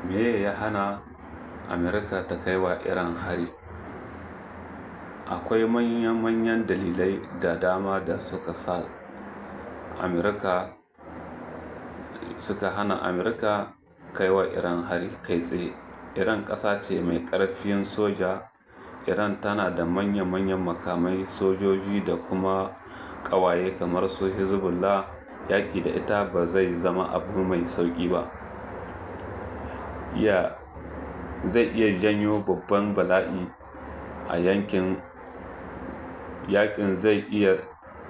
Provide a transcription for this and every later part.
Me ya hana Amurka ta kai wa Iran hari? Akwai manyan dalilai da dama da suka hana Amurka kai wa Iran hari kai tsaye. Iran ƙasa ce mai ƙarfin soja. Iran tana da manya-manyan makamai, sojoji da kuma ƙawaye kamar su Hezbollah. Yaƙi da ita ba zai zama abu mai sauƙi ba. Zai iya janyo babban bala'i a yankin. Yaƙin zai iya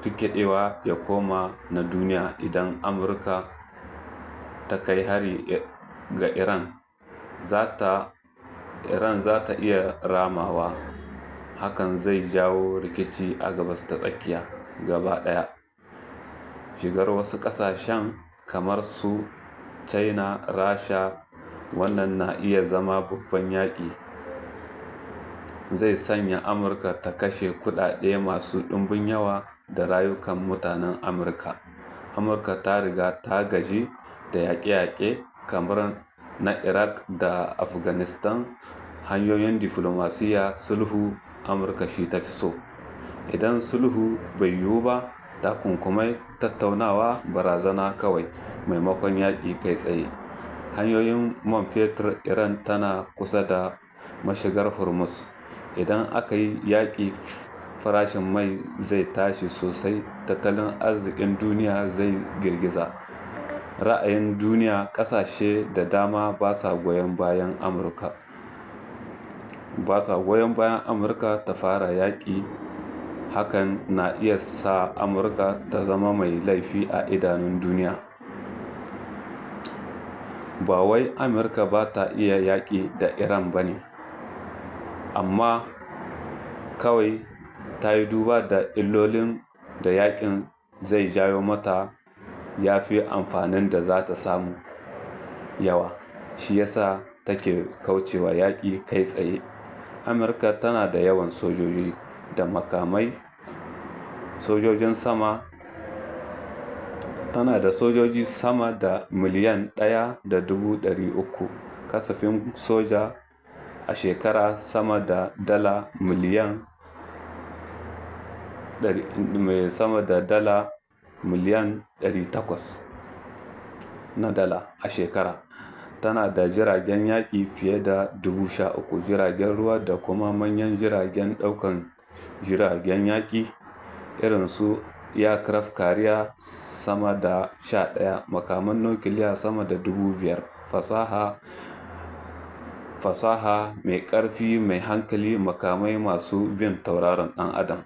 rikidewa ya koma na duniya idan Amurka ta kai hari ga Iran. Iran za ta iya ramawa. Hakan zai jawo rikici a Gabas ta Tsakiya gaba ɗaya. Shigar wasu ƙasashen kamar su China, Rasha, wannan na iya zama babban yaƙi. Zai sanya Amurka ta kashe kuɗaɗe masu ɗumbin yawa da rayukan mutanen Amurka. Amurka ta riga ta gaji da yaƙe-yaƙe kamar na Iraq da Afghanistan. Hanyoyin diflomasiyya, sulhu, Amurka shi ta fi so. Idan sulhu bai yiwu ba, takunkumai, tattaunawa, barazana kawai maimakon yaƙi kai tsaye. Hanyoyin man fetur, Iran tana kusa da mashigar Hormuz. Idan aka yi yaƙi, farashin mai zai tashi sosai, tattalin arzikin duniya zai girgiza. Ra'ayin duniya, ƙasashe da dama ba sa goyon bayan Amurka ta fara yaƙi. Hakan na iya sa Amurka ta zama mai laifi a idanun duniya. Ba wai Amurka ba ta iya yaƙi da Iran ba ne, amma kawai ta yi duba da illolin da yaƙin zai jawo mata ya fi amfanin da za ta samu yawa. Shi yasa take kaucewa yaƙi kai tsaye. Amurka tana da yawan sojoji da makamai. Sojojin sama tana da sojoji sama da 1,300,000. Kasafin soja a shekara sama da dala miliyan 800 na dala a shekara. Tana da jiragen yaƙi fiye da 13,000, jiragen ruwa da kuma manyan jiragen ɗaukan jiragen yaƙi irin su aircraft carrier sama da 11, makaman nukiliya sama da 5,000. Fasaha mai ƙarfi, mai hankali, makamai masu bin tauraron ɗan adam.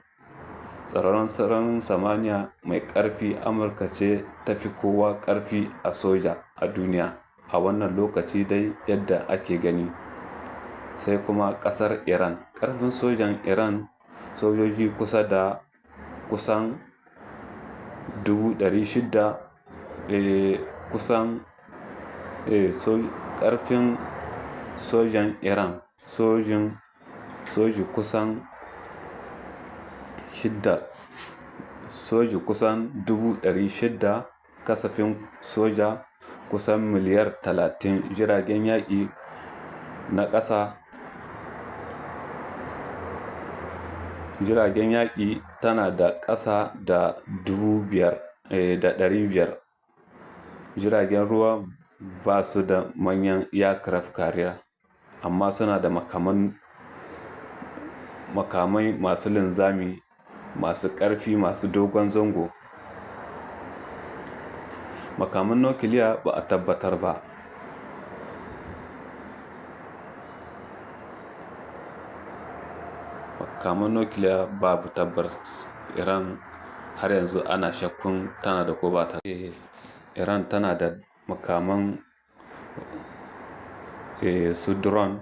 Tsaron sararin samaniya mai ƙarfi. Amurka ce ta fi kowa ƙarfi a soja a duniya a wannan lokaci dai yadda ake gani. Sai kuma ƙasar Iran. Ƙarfin sojan Iran, sojoji kusan 600,000. Ƙarfin sojan Iran, soji kusan 600,000. Kasafin soja kusan miliyar 30. Jiragen yaƙi na ƙasa. Jiragen yaƙi tana da ƙasa da 500,000. Jiragen ruwa ba su da manyan aircraft carrier, amma suna da makamai masu linzami, masu ƙarfi, masu dogon zango. Makaman nukiliya ba a tabbatar ba. Makaman nukiliya babu tabbas. Iran har yanzu ana shakkun tana da ko ba ta. Iran tana da makaman su drone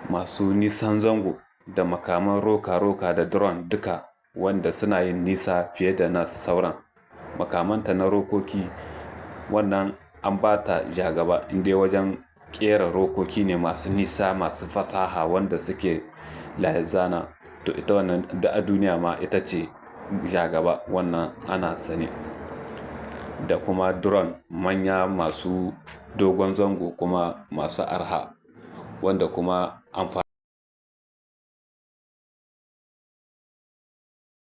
masu nisan zango da makaman roka da drone duka wanda suna yin nisa fiye da na sauran. Makamanta na rokoki wannan an ba ta jagaba inda wajen ƙera rokoki ne masu nisa, masu fasaha wanda suke lahazana. To ita wannan da a duniya ma ita ce jagaba, wannan ana sani. da kuma drone manya masu dogon zango kuma masu arha, wanda kuma amfani